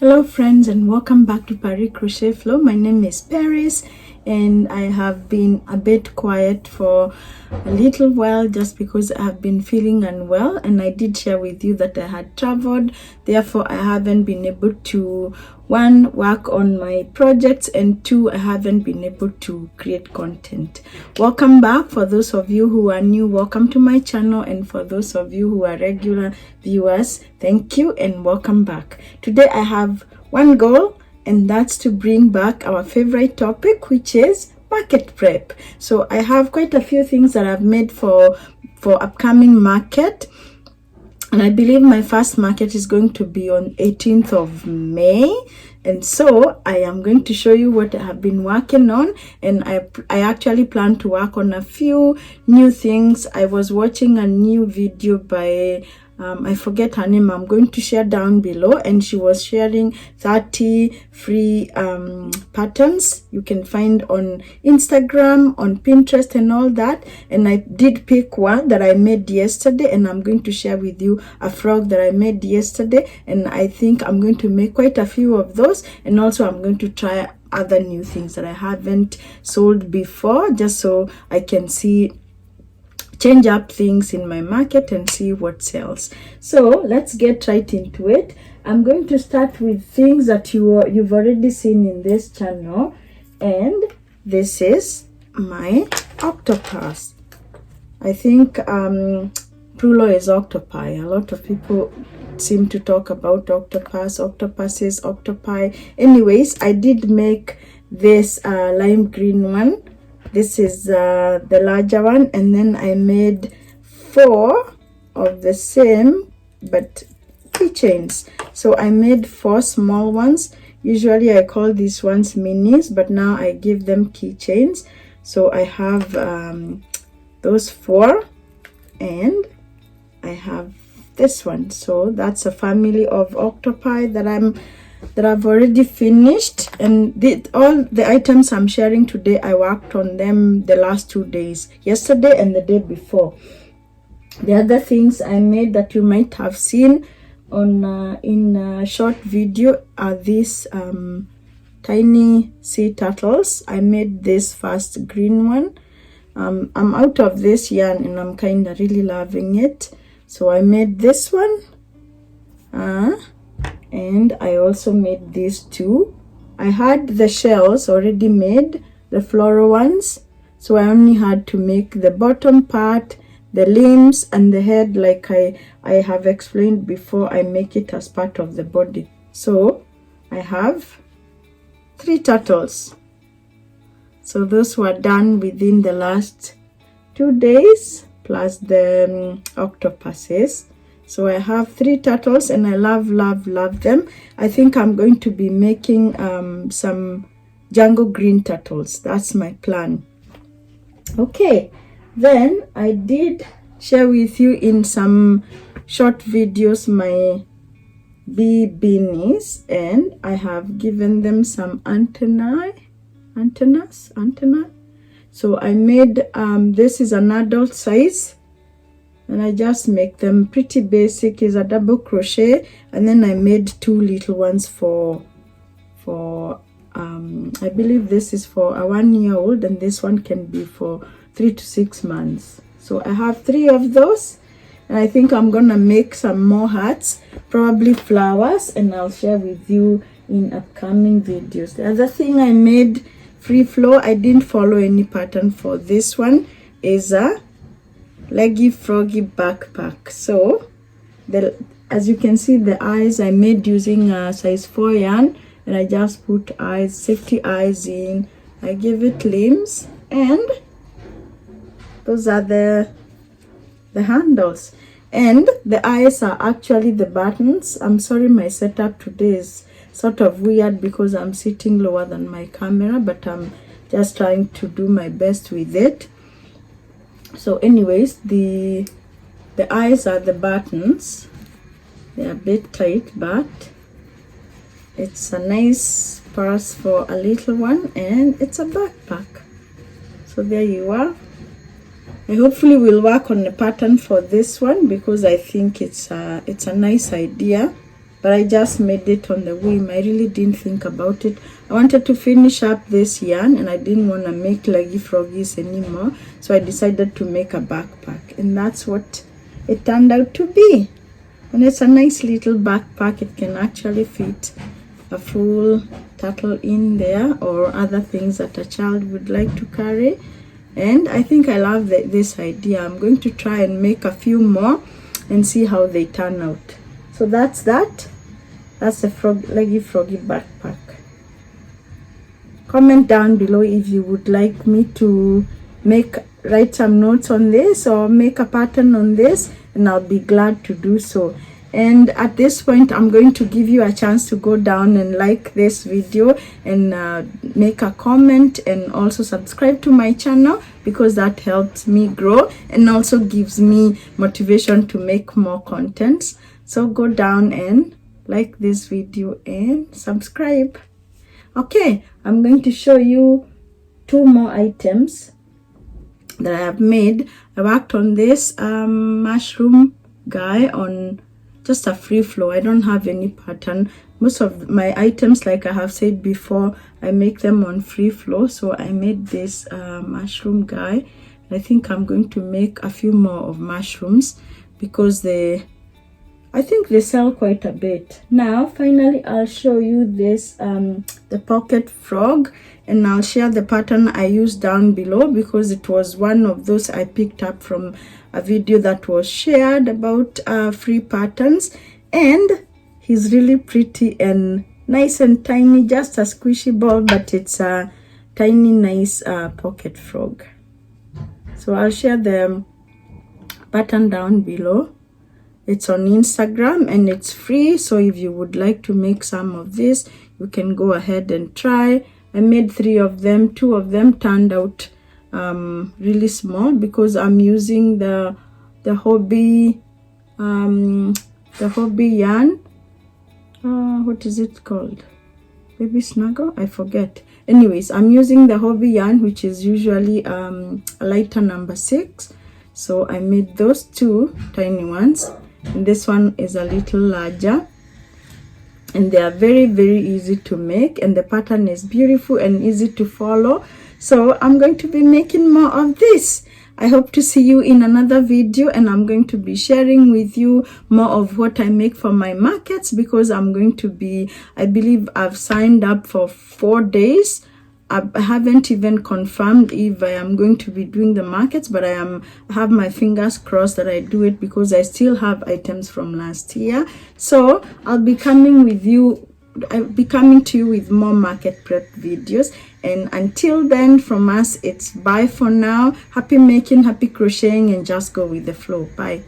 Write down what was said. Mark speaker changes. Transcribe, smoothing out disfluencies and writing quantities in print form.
Speaker 1: Hello friends, and welcome back to Paris Crochet Flow. My name is Paris and I have been a bit quiet for a little while just because I have been feeling unwell, and I did share with you that I had traveled. Therefore I haven't been able to, one, work on my projects, and two, I haven't been able to create content. Welcome back. For those of you who are new, welcome to my channel, and for those of you who are regular viewers, thank you and welcome back. Today I have one goal, and that's to bring back our favorite topic, which is market prep. So I have quite a few things that I've made for upcoming market, and I believe my first market is going to be on 18th of May. And so I am going to show you what I have been working on, and I actually plan to work on a few new things. I was watching a new video by I forget her name. I'm going to share down below, and she was sharing 30 free patterns you can find on Instagram, on Pinterest and all that. And I did pick one that I made yesterday, and I'm going to share with you a frog that I made yesterday, and I think I'm going to make quite a few of those. And also I'm going to try other new things that I haven't sold before, just so I can change up things in my market and see what sells. So let's get right into it. I'm going to start with things that you've already seen in this channel, and this is my octopus. I think plural is octopi. A lot of people seem to talk about octopus, octopuses, octopi. Anyways, I did make this lime green one. This is the larger one, and then I made 4 of the same but keychains. So I made 4 small ones. Usually I call these ones minis, but now I give them keychains. So I have those 4, and I have this one. So that's a family of octopi that I've already finished, and all the items I'm sharing today, I worked on them the last 2 days, yesterday and the day before. The other things I made that you might have seen on in a short video are these tiny sea turtles. I made this first green one. I'm out of this yarn and I'm kind of really loving it, so I made this one. And I also made these 2. I had the shells already made, the floral ones, so I only had to make the bottom part, the limbs and the head, like I have explained before. I make it as part of the body. So I have 3 turtles. So those were done within the last 2 days, plus the octopuses. So I have 3 turtles, and I love them. I think I'm going to be making some jungle green turtles. That's my plan. Okay, then I did share with you in some short videos my bee beanies, and I have given them some antennae. So I made this is an adult size, and I just make them pretty basic. Is a double crochet, and then I made 2 little ones for I believe this is for a 1-year-old, and this one can be for 3 to 6 months. So I have 3 of those, and I think I'm gonna make some more hearts, probably flowers, and I'll share with you in upcoming videos. The other thing I made free flow, I didn't follow any pattern for this one, is a leggy froggy backpack. So as you can see, the eyes I made using a size 4 yarn, and I just put eyes, safety eyes in. I give it limbs, and those are the handles, and the eyes are actually the buttons. I'm sorry, my setup today is sort of weird because I'm sitting lower than my camera, but I'm just trying to do my best with it. So anyways, the eyes are the buttons. They're a bit tight, but it's a nice purse for a little one, and it's a backpack. So there you are. I hopefully will work on the pattern for this one because I think it's a nice idea. but I just made it on the whim. I really didn't think about it. I wanted to finish up this yarn and I didn't want to make leggy froggies anymore, so I decided to make a backpack, and that's what it turned out to be. And it's a nice little backpack. It can actually fit a full turtle in there or other things that a child would like to carry. And I think I love this idea. I'm going to try and make a few more and see how they turn out. So that's that. That's the leggy froggy backpack. Comment down below if you would like me to write some notes on this or make a pattern on this, and I'll be glad to do so. And at this point, I'm going to give you a chance to go down and like this video and make a comment, and also subscribe to my channel, because that helps me grow and also gives me motivation to make more contents. So go down and like this video and subscribe. Okay, I'm going to show you 2 more items that I have made. I worked on this mushroom guy on just a free flow. I don't have any pattern. Most of my items, like I have said before, I make them on free flow. So I made this mushroom guy. I think I'm going to make a few more of mushrooms because I think they sell quite a bit. Now finally I'll show you this the pocket frog, and I'll share the pattern I used down below because it was one of those I picked up from a video that was shared about free patterns, and he's really pretty and nice and tiny, just a squishy ball, but it's a tiny nice pocket frog. So I'll share the pattern down below. It's on Instagram and it's free, so if you would like to make some of this, you can go ahead and try. I made 3 of them. 2 of them turned out really small because I'm using the hobby yarn. What is it called? Baby snuggle? I forget. Anyways, I'm using the hobby yarn, which is usually a lighter number 6. So I made those 2 tiny ones, and this one is a little larger, and they are very, very easy to make, and the pattern is beautiful and easy to follow. So I'm going to be making more of this. I hope to see you in another video, and I'm going to be sharing with you more of what I make for my markets, because I'm going to be, I believe I've signed up for 4 days. I haven't even confirmed if I am going to be doing the markets, but I have my fingers crossed that I do it, because I still have items from last year. So I'll be coming to you with more market prep videos. And until then, from us, it's bye for now. Happy making, happy crocheting, and just go with the flow. Bye.